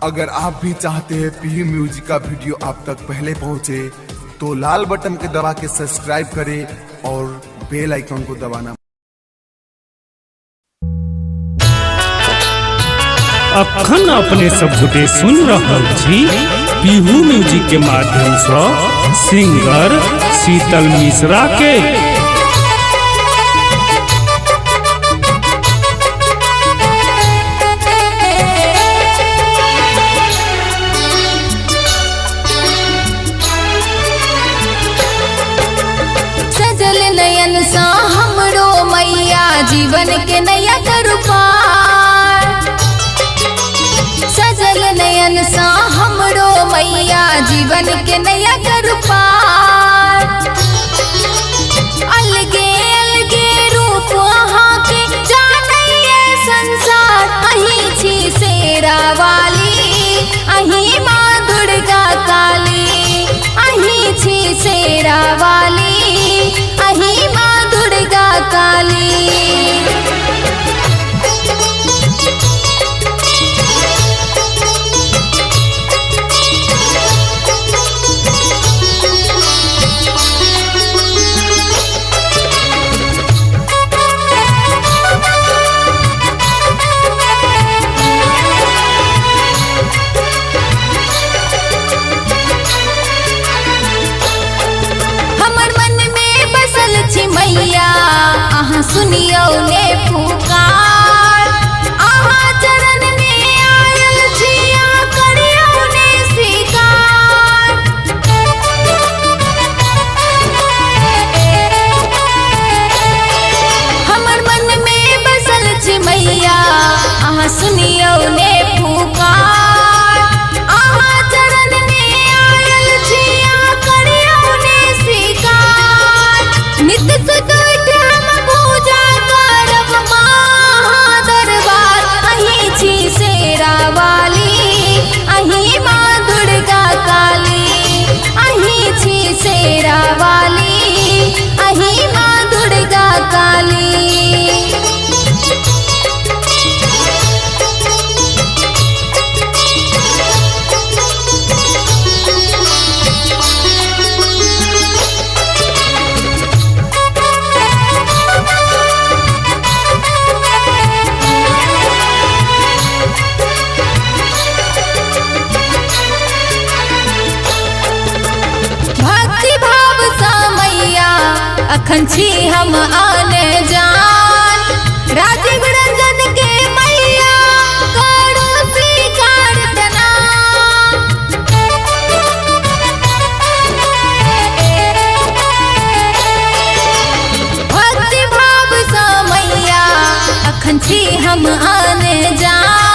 अगर आप भी चाहते हैं पीयू म्यूजिक का वीडियो आप तक पहले पहुंचे तो लाल बटन के दबा के सब्सक्राइब करें और बेल आइकन को दबाना। अखन अपने सब गोटे सुन रहल छी पीयू म्यूजिक के माध्यम से सिंगर शीतल मिश्रा के। नयन सा हमरो मैया जीवन के नया करू पार। सजल नयन सा हमरो मैया जीवन के नया करू पार। अलगे अलगे रूप वहाँ के जाने संसार। अही छी शेरा वाली अही माँ दुर्गा काली। अही छी शेरा वाली अही माँ दुर्गा काली। मैया आहा सुनियो ने पुकार। आहा चरण में आयल छिया करियो ने स्वीकार। हमर मन में बसल छी मैया आहा सुनियो ने पुकार। आहा चरण में आयल छिया करियो ने स्वीकार। नित्य शेरा वाली अही माँ दुर्गा काली। अखन छी हम आने जान राजीव रंजन के मैया करो स्वीकार तना। भक्ति भाव सा मैया अखन छी हम आने जान